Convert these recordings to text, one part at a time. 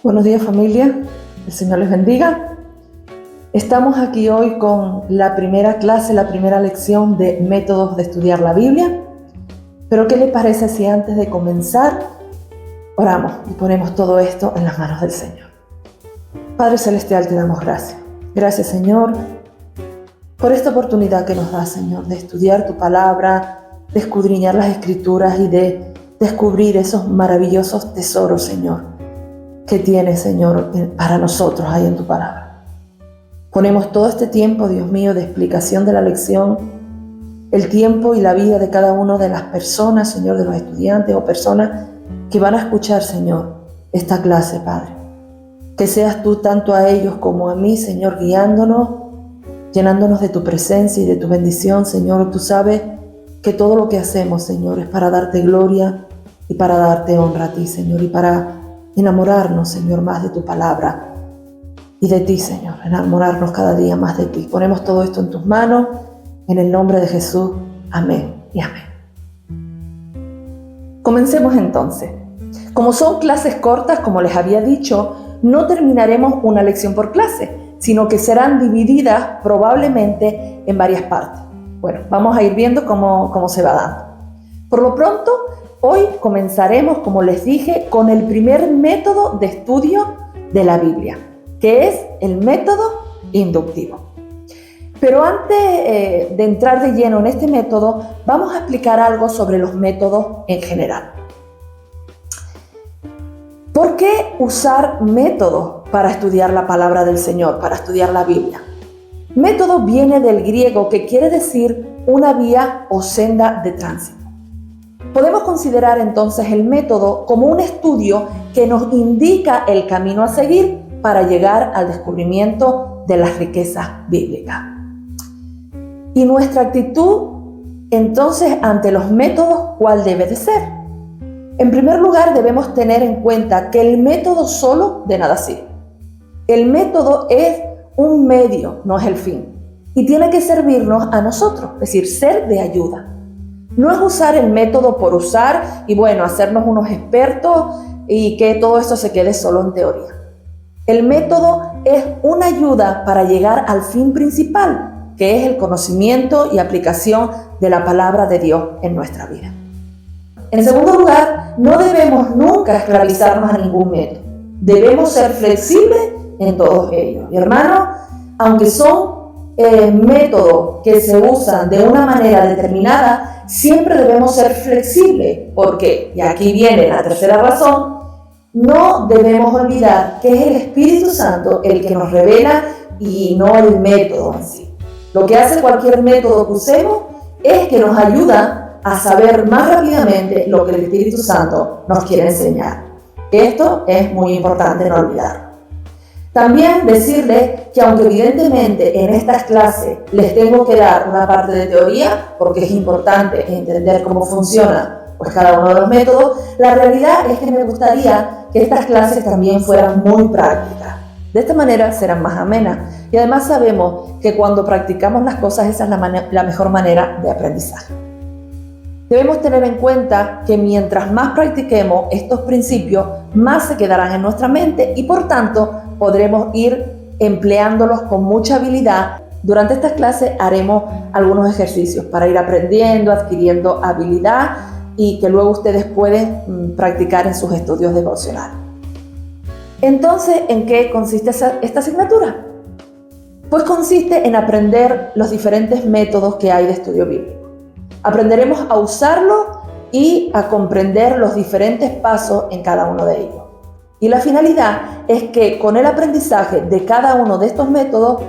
Buenos días, familia, el Señor les bendiga. Estamos aquí hoy con la primera clase, la primera lección de métodos de estudiar la Biblia. Pero ¿qué les parece si antes de comenzar oramos y ponemos todo esto en las manos del Señor? Padre Celestial, te damos gracias. Gracias, Señor, por esta oportunidad que nos da, Señor, de estudiar tu palabra, de escudriñar las Escrituras y de descubrir esos maravillosos tesoros, Señor, que tienes, Señor, para nosotros ahí en tu palabra. Ponemos todo este tiempo, Dios mío, de explicación de la lección, el tiempo y la vida de cada una de las personas, Señor, de los estudiantes o personas que van a escuchar, Señor, esta clase, Padre. Que seas tú tanto a ellos como a mí, Señor, guiándonos, llenándonos de tu presencia y de tu bendición, Señor. Tú sabes que todo lo que hacemos, Señor, es para darte gloria y para darte honra a ti, Señor, y para enamorarnos, Señor, más de tu palabra y de ti, Señor, enamorarnos cada día más de ti. Ponemos todo esto en tus manos, en el nombre de Jesús. Amén y amén. Comencemos entonces. Como son clases cortas, como les había dicho, no terminaremos una lección por clase, sino que serán divididas probablemente en varias partes. Bueno, vamos a ir viendo cómo se va dando. Por lo pronto, hoy comenzaremos, como les dije, con el primer método de estudio de la Biblia, que es el método inductivo. Pero antes de entrar de lleno en este método, vamos a explicar algo sobre los métodos en general. ¿Por qué usar métodos para estudiar la palabra del Señor, para estudiar la Biblia? Método viene del griego, que quiere decir una vía o senda de tránsito. Podemos considerar entonces el método como un estudio que nos indica el camino a seguir para llegar al descubrimiento de las riquezas bíblicas. Y nuestra actitud entonces ante los métodos, ¿cuál debe de ser? En primer lugar, debemos tener en cuenta que el método solo de nada sirve. El método es un medio, no es el fin, y tiene que servirnos a nosotros, es decir, ser de ayuda. No es usar el método por usar y hacernos unos expertos y que todo esto se quede solo en teoría. El método es una ayuda para llegar al fin principal, que es el conocimiento y aplicación de la palabra de Dios en nuestra vida. En segundo lugar, no debemos nunca esclavizarnos a ningún método. Debemos ser flexibles en todos ellos. Y hermanos, aunque son métodos que se usan de una manera determinada, siempre debemos ser flexibles, porque, y aquí viene la tercera razón, no debemos olvidar que es el Espíritu Santo el que nos revela y no el método en sí. Lo que hace cualquier método que usemos es que nos ayuda a saber más rápidamente lo que el Espíritu Santo nos quiere enseñar. Esto es muy importante no olvidarlo. También decirles que aunque evidentemente en estas clases les tengo que dar una parte de teoría, porque es importante entender cómo funciona cada uno de los métodos, la realidad es que me gustaría que estas clases también fueran muy prácticas. De esta manera serán más amenas y además sabemos que cuando practicamos las cosas esa es la mejor manera de aprendizaje. Debemos tener en cuenta que mientras más practiquemos estos principios, más se quedarán en nuestra mente y por tanto podremos ir empleándolos con mucha habilidad. Durante estas clases haremos algunos ejercicios para ir aprendiendo, adquiriendo habilidad y que luego ustedes pueden practicar en sus estudios devocionales. Entonces, ¿en qué consiste esta asignatura? Pues consiste en aprender los diferentes métodos que hay de estudio bíblico. Aprenderemos a usarlo y a comprender los diferentes pasos en cada uno de ellos. Y la finalidad es que con el aprendizaje de cada uno de estos métodos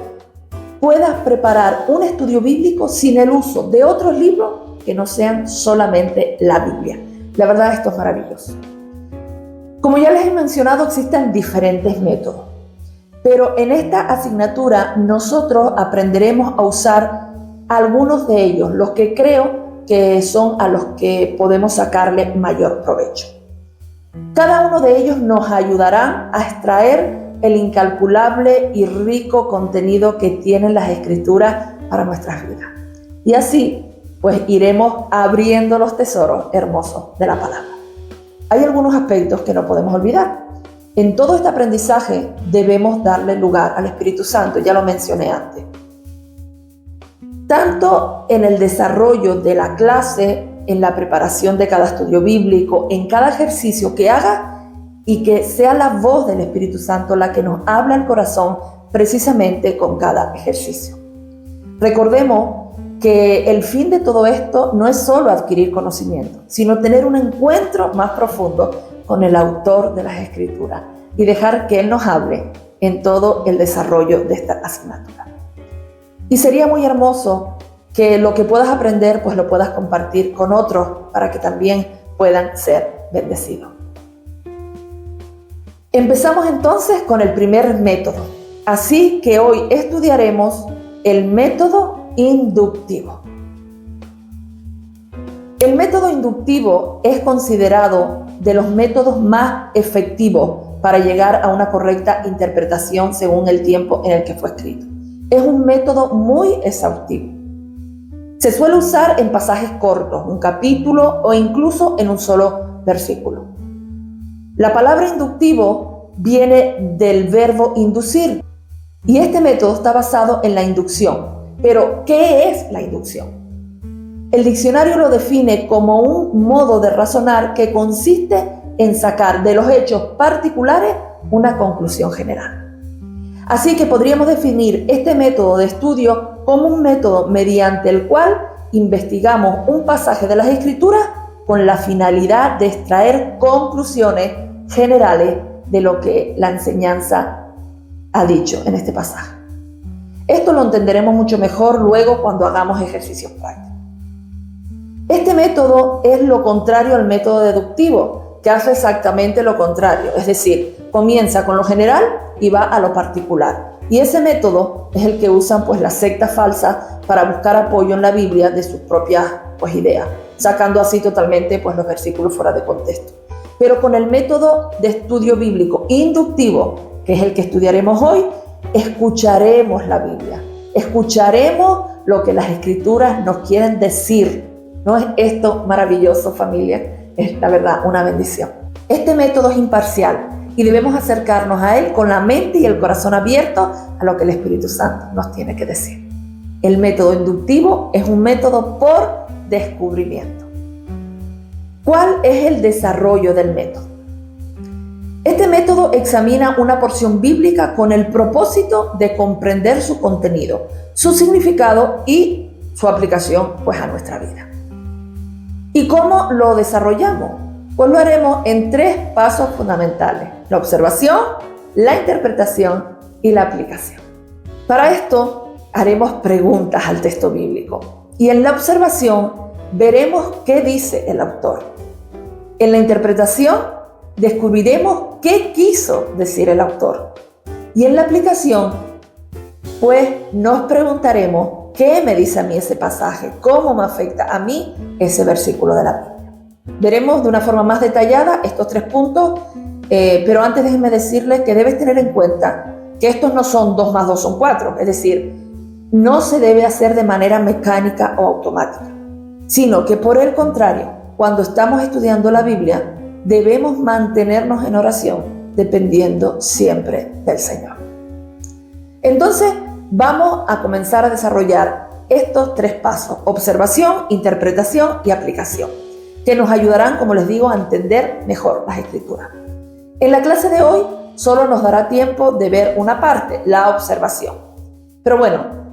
puedas preparar un estudio bíblico sin el uso de otros libros que no sean solamente la Biblia. La verdad, esto es maravilloso. Como ya les he mencionado, existen diferentes métodos, pero en esta asignatura nosotros aprenderemos a usar algunos de ellos, los que creo que son a los que podemos sacarle mayor provecho. Cada uno de ellos nos ayudará a extraer el incalculable y rico contenido que tienen las Escrituras para nuestras vidas. Y así, pues iremos abriendo los tesoros hermosos de la palabra. Hay algunos aspectos que no podemos olvidar. En todo este aprendizaje debemos darle lugar al Espíritu Santo, ya lo mencioné antes. Tanto en el desarrollo de la clase, en la preparación de cada estudio bíblico, en cada ejercicio que haga, y que sea la voz del Espíritu Santo la que nos habla al corazón precisamente con cada ejercicio. Recordemos que el fin de todo esto no es solo adquirir conocimiento, sino tener un encuentro más profundo con el autor de las Escrituras y dejar que Él nos hable en todo el desarrollo de esta asignatura. Y sería muy hermoso que lo que puedas aprender, pues lo puedas compartir con otros para que también puedan ser bendecidos. Empezamos entonces con el primer método. Así que hoy estudiaremos el método inductivo. El método inductivo es considerado de los métodos más efectivos para llegar a una correcta interpretación según el tiempo en el que fue escrito. Es un método muy exhaustivo. Se suele usar en pasajes cortos, un capítulo o incluso en un solo versículo. La palabra inductivo viene del verbo inducir y este método está basado en la inducción. Pero, ¿qué es la inducción? El diccionario lo define como un modo de razonar que consiste en sacar de los hechos particulares una conclusión general. Así que podríamos definir este método de estudio como un método mediante el cual investigamos un pasaje de las Escrituras con la finalidad de extraer conclusiones generales de lo que la enseñanza ha dicho en este pasaje. Esto lo entenderemos mucho mejor luego cuando hagamos ejercicios prácticos. Este método es lo contrario al método deductivo, que hace exactamente lo contrario, es decir, comienza con lo general y va a lo particular. Y ese método es el que usan las sectas falsas para buscar apoyo en la Biblia de sus propias ideas, sacando así totalmente los versículos fuera de contexto. Pero con el método de estudio bíblico inductivo, que es el que estudiaremos hoy, escucharemos la Biblia, escucharemos lo que las Escrituras nos quieren decir. ¿No es esto maravilloso, familia? Es la verdad una bendición. Este método es imparcial y debemos acercarnos a él con la mente y el corazón abiertos a lo que el Espíritu Santo nos tiene que decir. El método inductivo es un método por descubrimiento. ¿Cuál es el desarrollo del método? Este método examina una porción bíblica con el propósito de comprender su contenido, su significado y su aplicación a nuestra vida. ¿Y cómo lo desarrollamos? Pues lo haremos en 3 pasos fundamentales: la observación, la interpretación y la aplicación. Para esto haremos preguntas al texto bíblico y en la observación veremos qué dice el autor. En la interpretación descubriremos qué quiso decir el autor. Y en la aplicación, nos preguntaremos qué me dice a mí ese pasaje, cómo me afecta a mí ese versículo de la Biblia. Veremos de una forma más detallada estos 3 puntos, pero antes déjenme decirles que debes tener en cuenta que estos no son 2 más 2 son 4, es decir, no se debe hacer de manera mecánica o automática, sino que por el contrario, cuando estamos estudiando la Biblia, debemos mantenernos en oración, dependiendo siempre del Señor. Entonces, vamos a comenzar a desarrollar estos 3 pasos: observación, interpretación y aplicación, que nos ayudarán, como les digo, a entender mejor las Escrituras. En la clase de hoy solo nos dará tiempo de ver una parte, la observación. Pero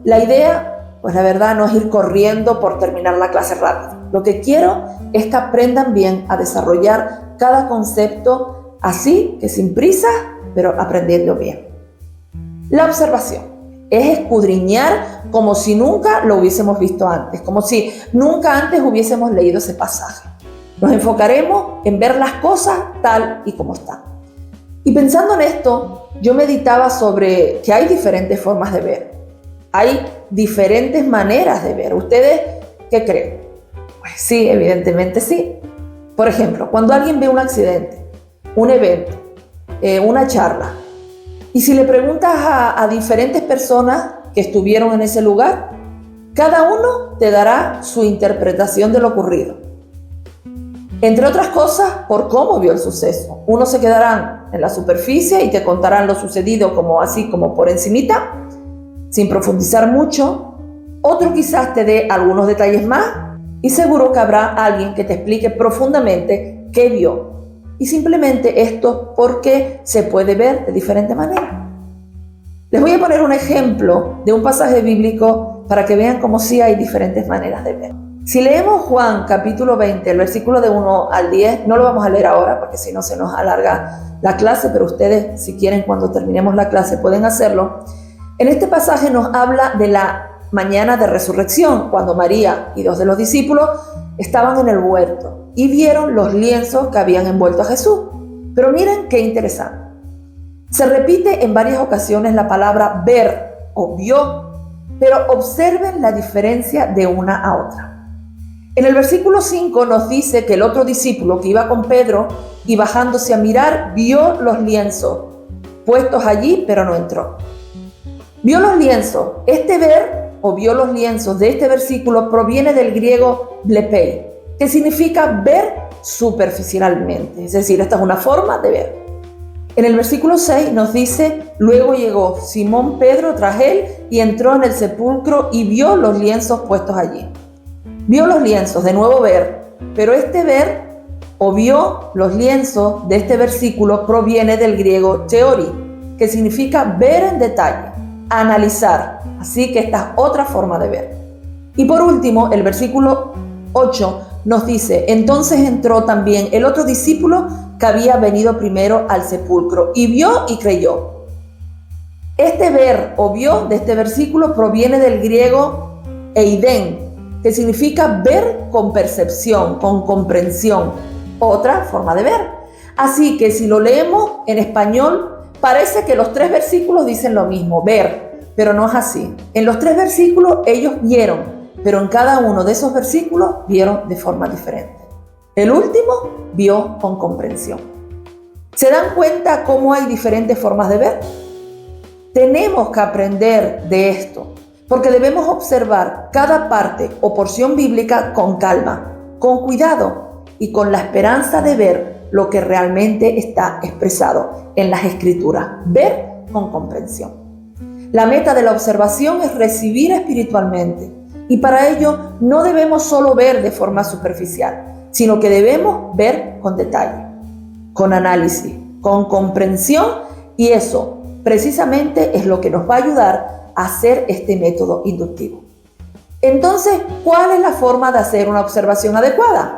la idea, la verdad, no es ir corriendo por terminar la clase rápido. Lo que quiero es que aprendan bien a desarrollar cada concepto así, que sin prisa, pero aprendiendo bien. La observación es escudriñar como si nunca lo hubiésemos visto antes, como si nunca antes hubiésemos leído ese pasaje. Nos enfocaremos en ver las cosas tal y como están. Y pensando en esto, yo meditaba sobre que hay diferentes formas de ver. Hay diferentes maneras de ver. ¿Ustedes qué creen? Pues sí, evidentemente sí. Por ejemplo, cuando alguien ve un accidente, un evento, una charla, y si le preguntas a diferentes personas que estuvieron en ese lugar, cada uno te dará su interpretación de lo ocurrido. Entre otras cosas, por cómo vio el suceso. Unos se quedarán en la superficie y te contarán lo sucedido como por encimita, sin profundizar mucho. Otro quizás te dé algunos detalles más y seguro que habrá alguien que te explique profundamente qué vio. Y simplemente esto porque se puede ver de diferente manera. Les voy a poner un ejemplo de un pasaje bíblico para que vean cómo sí hay diferentes maneras de ver. Si leemos Juan capítulo 20, el versículo de 1 al 10, no lo vamos a leer ahora porque si no se nos alarga la clase, pero ustedes si quieren cuando terminemos la clase pueden hacerlo. En este pasaje nos habla de la mañana de resurrección, cuando María y dos de los discípulos estaban en el huerto y vieron los lienzos que habían envuelto a Jesús. Pero miren qué interesante. Se repite en varias ocasiones la palabra ver o vio, pero observen la diferencia de una a otra. En el versículo 5 nos dice que el otro discípulo que iba con Pedro y bajándose a mirar, vio los lienzos puestos allí, pero no entró. Vio los lienzos. Este ver o vio los lienzos de este versículo proviene del griego blepei, que significa ver superficialmente. Es decir, esta es una forma de ver. En el versículo 6 nos dice, luego llegó Simón Pedro tras él y entró en el sepulcro y vio los lienzos puestos allí. Vio los lienzos, de nuevo ver, pero este ver o vio los lienzos de este versículo proviene del griego theori, que significa ver en detalle, analizar. Así que esta es otra forma de ver. Y por último, el versículo 8 nos dice, entonces entró también el otro discípulo que había venido primero al sepulcro y vio y creyó. Este ver o vio de este versículo proviene del griego eiden, que significa ver con percepción, con comprensión, otra forma de ver. Así que si lo leemos en español, parece que los tres versículos dicen lo mismo, ver, pero no es así. En los tres versículos ellos vieron, pero en cada uno de esos versículos vieron de forma diferente. El último vio con comprensión. ¿Se dan cuenta cómo hay diferentes formas de ver? Tenemos que aprender de esto, porque debemos observar cada parte o porción bíblica con calma, con cuidado y con la esperanza de ver lo que realmente está expresado en las Escrituras. Ver con comprensión. La meta de la observación es recibir espiritualmente y para ello no debemos solo ver de forma superficial, sino que debemos ver con detalle, con análisis, con comprensión y eso precisamente es lo que nos va a ayudar a hacer este método inductivo. Entonces, ¿cuál es la forma de hacer una observación adecuada?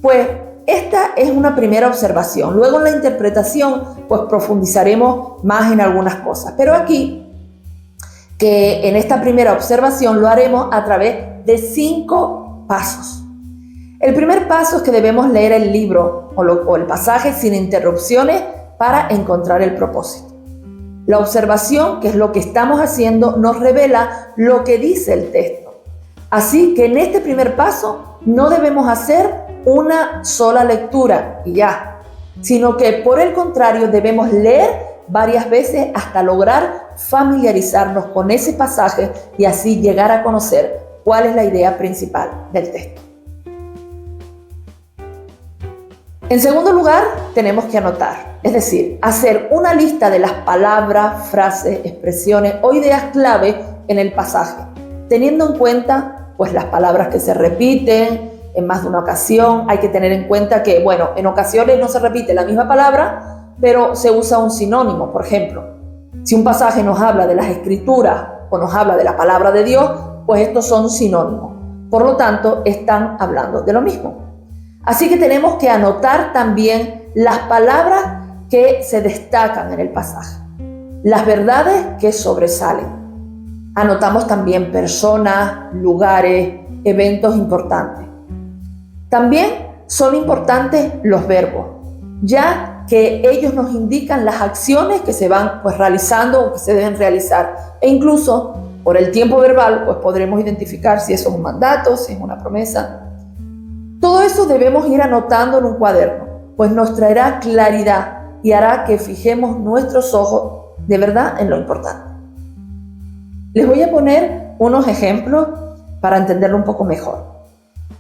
Pues esta es una primera observación. Luego en la interpretación, pues profundizaremos más en algunas cosas. Pero aquí, que en esta primera observación lo haremos a través de 5 pasos. El primer paso es que debemos leer el libro o el pasaje sin interrupciones para encontrar el propósito. La observación, que es lo que estamos haciendo, nos revela lo que dice el texto. Así que en este primer paso no debemos hacer una sola lectura y ya, sino que por el contrario debemos leer varias veces hasta lograr familiarizarnos con ese pasaje y así llegar a conocer cuál es la idea principal del texto. En segundo lugar, tenemos que anotar, es decir, hacer una lista de las palabras, frases, expresiones o ideas clave en el pasaje, teniendo en cuenta pues las palabras que se repiten en más de una ocasión. Hay que tener en cuenta que, bueno, en ocasiones no se repite la misma palabra, pero se usa un sinónimo. Por ejemplo, si un pasaje nos habla de las Escrituras o nos habla de la palabra de Dios, pues estos son sinónimos. Por lo tanto, están hablando de lo mismo. Así que tenemos que anotar también las palabras que se destacan en el pasaje, las verdades que sobresalen. Anotamos también personas, lugares, eventos importantes. También son importantes los verbos, ya que ellos nos indican las acciones que se van realizando o que se deben realizar. E incluso por el tiempo verbal pues podremos identificar si eso es un mandato, si es una promesa. Todo eso debemos ir anotando en un cuaderno, pues nos traerá claridad y hará que fijemos nuestros ojos de verdad en lo importante. Les voy a poner unos ejemplos para entenderlo un poco mejor.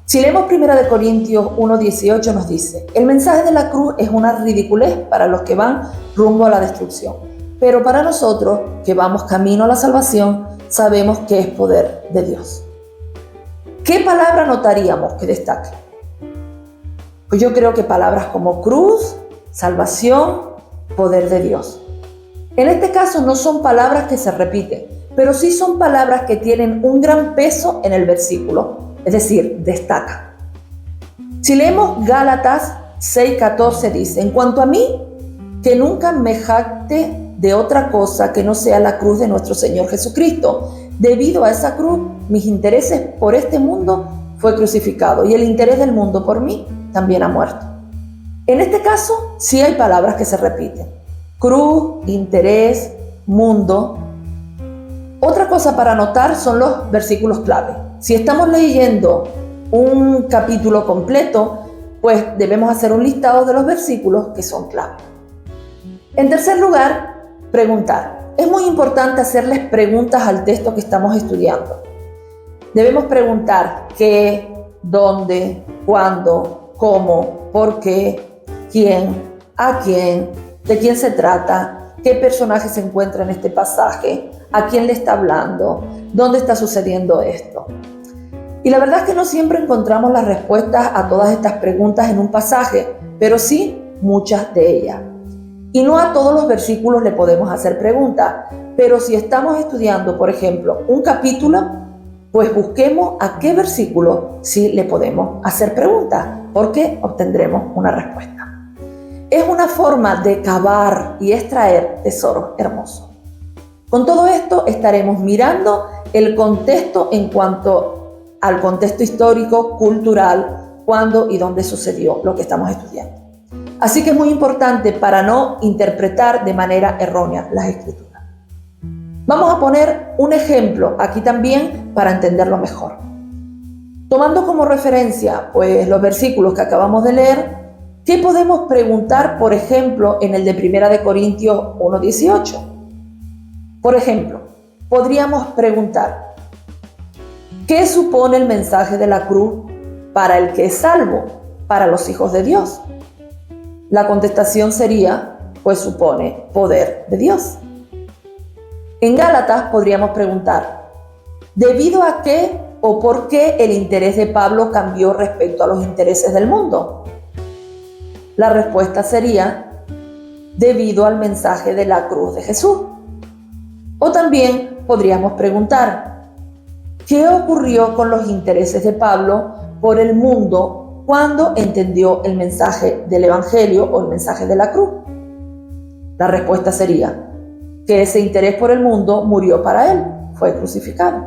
Si leemos 1 Corintios 1:18 nos dice: el mensaje de la cruz es una ridiculez para los que van rumbo a la destrucción, pero para nosotros que vamos camino a la salvación, sabemos que es poder de Dios. ¿Qué palabra notaríamos que destaque? Pues yo creo que palabras como cruz, salvación, poder de Dios. En este caso no son palabras que se repiten, pero sí son palabras que tienen un gran peso en el versículo, es decir, destacan. Si leemos Gálatas 6:14 dice: en cuanto a mí, que nunca me jacte de otra cosa que no sea la cruz de nuestro Señor Jesucristo. Debido a esa cruz, mis intereses por este mundo fue crucificado y el interés del mundo por mí también ha muerto. En este caso, sí hay palabras que se repiten: cruz, interés, mundo. Otra cosa para notar son los versículos clave. Si estamos leyendo un capítulo completo, pues debemos hacer un listado de los versículos que son clave. En tercer lugar, preguntar. Es muy importante hacerles preguntas al texto que estamos estudiando. Debemos preguntar qué, dónde, cuándo, cómo, por qué, quién, a quién, de quién se trata, qué personaje se encuentra en este pasaje, a quién le está hablando, dónde está sucediendo esto. Y la verdad es que no siempre encontramos las respuestas a todas estas preguntas en un pasaje, pero sí muchas de ellas. Y no a todos los versículos le podemos hacer preguntas, pero si estamos estudiando, por ejemplo, un capítulo, pues busquemos a qué versículo sí le podemos hacer preguntas, porque obtendremos una respuesta. Es una forma de cavar y extraer tesoros hermosos. Con todo esto estaremos mirando el contexto en cuanto al contexto histórico, cultural, cuándo y dónde sucedió lo que estamos estudiando. Así que es muy importante para no interpretar de manera errónea las Escrituras. Vamos a poner un ejemplo aquí también para entenderlo mejor. Tomando como referencia pues los versículos que acabamos de leer, ¿qué podemos preguntar, por ejemplo, en el de 1 Corintios 1:18? Por ejemplo, podríamos preguntar: ¿qué supone el mensaje de la cruz para el que es salvo, para los hijos de Dios? La contestación sería, pues supone poder de Dios. En Gálatas podríamos preguntar: ¿debido a qué o por qué el interés de Pablo cambió respecto a los intereses del mundo? La respuesta sería: debido al mensaje de la cruz de Jesús. O también podríamos preguntar: ¿qué ocurrió con los intereses de Pablo por el mundo cuando entendió el mensaje del Evangelio o el mensaje de la cruz? La respuesta sería que ese interés por el mundo murió para él, fue crucificado.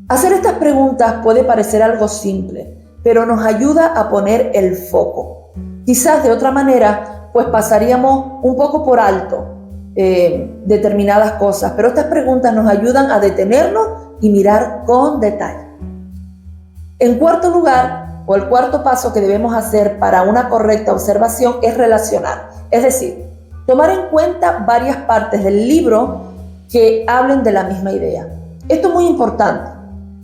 Hacer estas preguntas puede parecer algo simple, pero nos ayuda a poner el foco. Quizás de otra manera, pues pasaríamos un poco por alto determinadas cosas, pero estas preguntas nos ayudan a detenernos y mirar con detalle. En cuarto lugar, o el cuarto paso que debemos hacer para una correcta observación es relacionar, es decir, tomar en cuenta varias partes del libro que hablen de la misma idea. Esto es muy importante,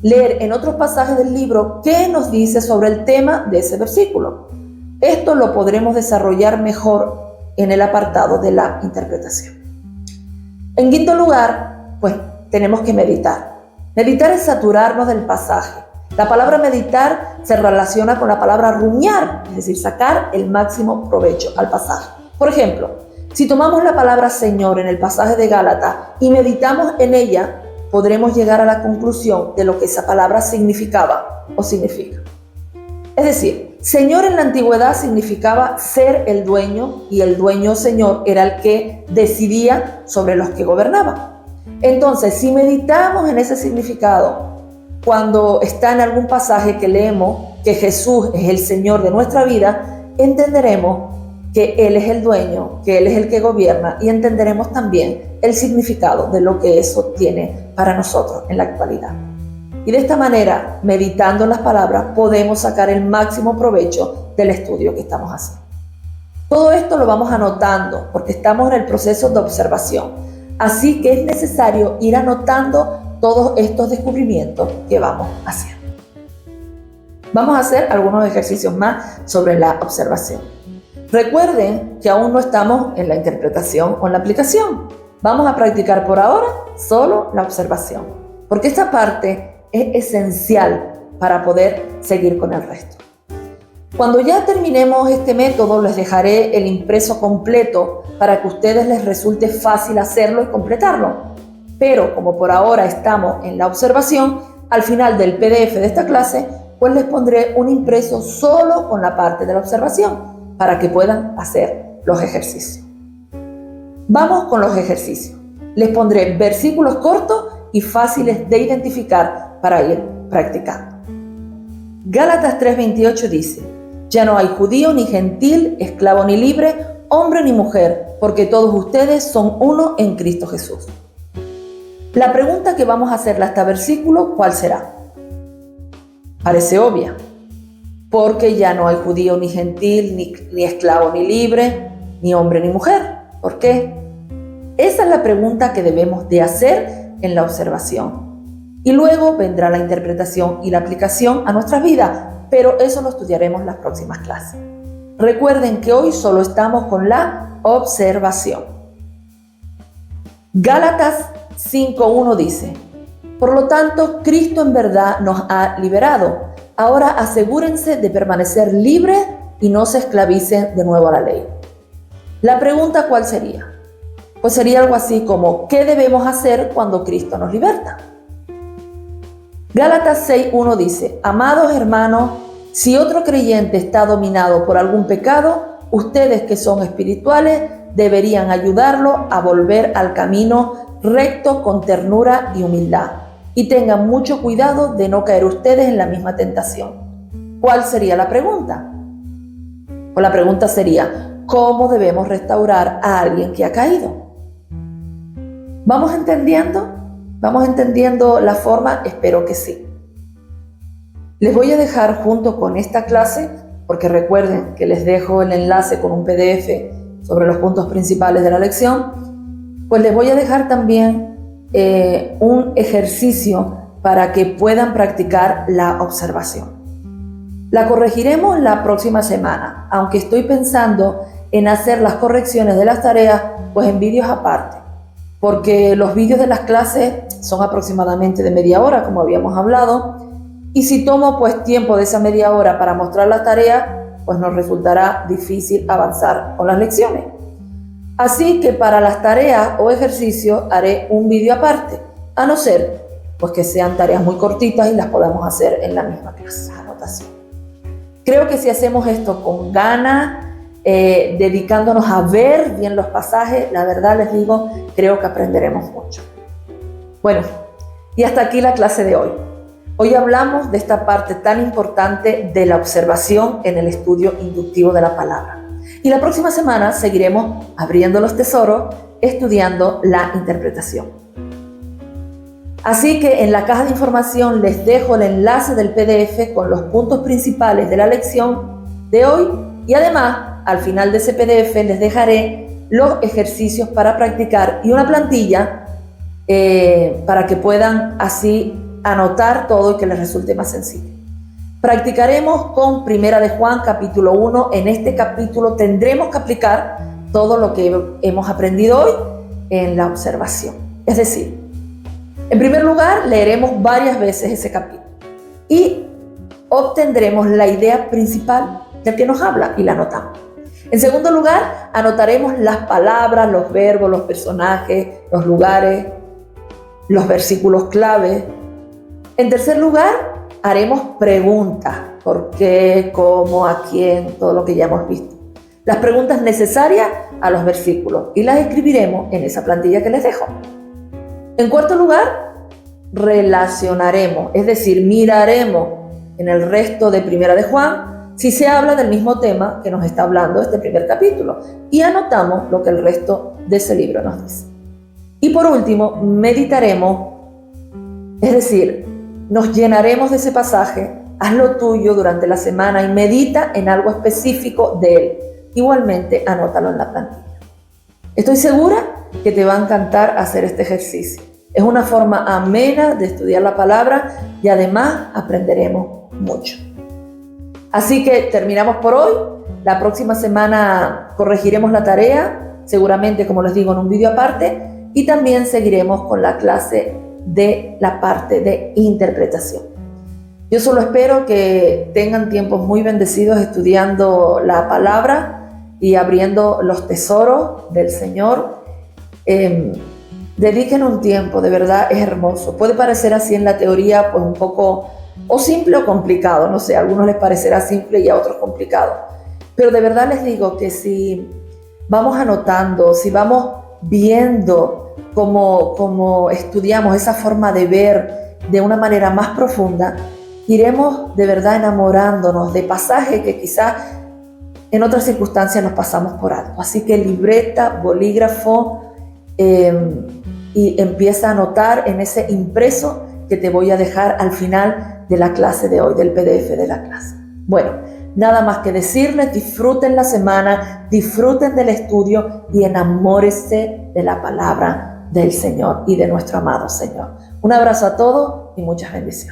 leer en otros pasajes del libro qué nos dice sobre el tema de ese versículo. Esto lo podremos desarrollar mejor en el apartado de la interpretación. En quinto lugar, pues tenemos que meditar. Meditar es saturarnos del pasaje. La palabra meditar se relaciona con la palabra rumiar, es decir, sacar el máximo provecho al pasaje. Por ejemplo, si tomamos la palabra Señor en el pasaje de Gálatas y meditamos en ella, podremos llegar a la conclusión de lo que esa palabra significaba o significa. Es decir, Señor en la antigüedad significaba ser el dueño, y el dueño Señor era el que decidía sobre los que gobernaban. Entonces, si meditamos en ese significado, cuando está en algún pasaje que leemos que Jesús es el Señor de nuestra vida, entenderemos que Él es el dueño, que Él es el que gobierna, y entenderemos también el significado de lo que eso tiene para nosotros en la actualidad. Y de esta manera, meditando en las palabras, podemos sacar el máximo provecho del estudio que estamos haciendo. Todo esto lo vamos anotando porque estamos en el proceso de observación. Así que es necesario ir anotando todos estos descubrimientos que vamos haciendo. Vamos a hacer algunos ejercicios más sobre la observación. Recuerden que aún no estamos en la interpretación o en la aplicación. Vamos a practicar por ahora solo la observación, porque esta parte es esencial para poder seguir con el resto. Cuando ya terminemos este método, les dejaré el impreso completo para que a ustedes les resulte fácil hacerlo y completarlo. Pero como por ahora estamos en la observación, al final del PDF de esta clase, pues les pondré un impreso solo con la parte de la observación para que puedan hacer los ejercicios. Vamos con los ejercicios. Les pondré versículos cortos y fáciles de identificar para ir practicando. Gálatas 3:28 dice: ya no hay judío ni gentil, esclavo ni libre, hombre ni mujer, porque todos ustedes son uno en Cristo Jesús. La pregunta que vamos a hacerle a este versículo, ¿cuál será? Parece obvia. Porque ya no hay judío ni gentil, ni esclavo ni libre, ni hombre ni mujer. ¿Por qué? Esa es la pregunta que debemos de hacer en la observación. Y luego vendrá la interpretación y la aplicación a nuestras vidas, pero eso lo estudiaremos en las próximas clases. Recuerden que hoy solo estamos con la observación. Gálatas 5:1 dice: por lo tanto, Cristo en verdad nos ha liberado. Ahora asegúrense de permanecer libres y no se esclavicen de nuevo a la ley. La pregunta, ¿cuál sería? Pues sería algo así como: ¿qué debemos hacer cuando Cristo nos liberta? Gálatas 6:1 dice: amados hermanos, si otro creyente está dominado por algún pecado, ustedes que son espirituales deberían ayudarlo a volver al camino recto con ternura y humildad. Y tengan mucho cuidado de no caer ustedes en la misma tentación. ¿Cuál sería la pregunta? Pues la pregunta sería: ¿cómo debemos restaurar a alguien que ha caído? ¿Vamos entendiendo? ¿Vamos entendiendo la forma? Espero que sí. Les voy a dejar junto con esta clase, porque recuerden que les dejo el enlace con un PDF sobre los puntos principales de la lección, pues les voy a dejar también un ejercicio para que puedan practicar la observación. La corregiremos la próxima semana, aunque estoy pensando en hacer las correcciones de las tareas pues en vídeos aparte, porque los vídeos de las clases son aproximadamente de media hora, como habíamos hablado, y si tomo pues tiempo de esa media hora para mostrar las tareas, pues nos resultará difícil avanzar con las lecciones. Así que para las tareas o ejercicios haré un vídeo aparte, a no ser pues que sean tareas muy cortitas y las podamos hacer en la misma clase, anotación. Creo que si hacemos esto con ganas, dedicándonos a ver bien los pasajes, la verdad les digo, creo que aprenderemos mucho. Bueno, y hasta aquí la clase de hoy. Hoy hablamos de esta parte tan importante de la observación en el estudio inductivo de la palabra. Y la próxima semana seguiremos abriendo los tesoros, estudiando la interpretación. Así que en la caja de información les dejo el enlace del PDF con los puntos principales de la lección de hoy y además al final de ese PDF les dejaré los ejercicios para practicar y una plantilla para que puedan así anotar todo y que les resulte más sencillo. Practicaremos con Primera de Juan, capítulo 1. En este capítulo tendremos que aplicar todo lo que hemos aprendido hoy en la observación. Es decir, en primer lugar, leeremos varias veces ese capítulo y obtendremos la idea principal del que nos habla y la anotamos. En segundo lugar, anotaremos las palabras, los verbos, los personajes, los lugares, los versículos clave. En tercer lugar, haremos preguntas, por qué, cómo, a quién, todo lo que ya hemos visto. Las preguntas necesarias a los versículos y las escribiremos en esa plantilla que les dejo. En cuarto lugar, relacionaremos, es decir, miraremos en el resto de Primera de Juan si se habla del mismo tema que nos está hablando este primer capítulo y anotamos lo que el resto de ese libro nos dice. Y por último, meditaremos, es decir, nos llenaremos de ese pasaje, hazlo tuyo durante la semana y medita en algo específico de él. Igualmente, anótalo en la plantilla. Estoy segura que te va a encantar hacer este ejercicio. Es una forma amena de estudiar la palabra y además aprenderemos mucho. Así que terminamos por hoy. La próxima semana corregiremos la tarea, seguramente, como les digo, en un vídeo aparte, y también seguiremos con la clase de la parte de interpretación. Yo solo espero que tengan tiempos muy bendecidos estudiando la palabra y abriendo los tesoros del Señor. Dediquen un tiempo, de verdad es hermoso. Puede parecer así en la teoría, pues un poco o simple o complicado, no sé, a algunos les parecerá simple y a otros complicado. Pero de verdad les digo que si vamos anotando, si vamos viendo cómo estudiamos esa forma de ver de una manera más profunda, iremos de verdad enamorándonos de pasajes que quizás en otras circunstancias nos pasamos por alto. Así que libreta, bolígrafo, y empieza a anotar en ese impreso que te voy a dejar al final de la clase de hoy, del PDF de la clase. Bueno, nada más que decirles, disfruten la semana, disfruten del estudio y enamórense de la palabra del Señor y de nuestro amado Señor. Un abrazo a todos y muchas bendiciones.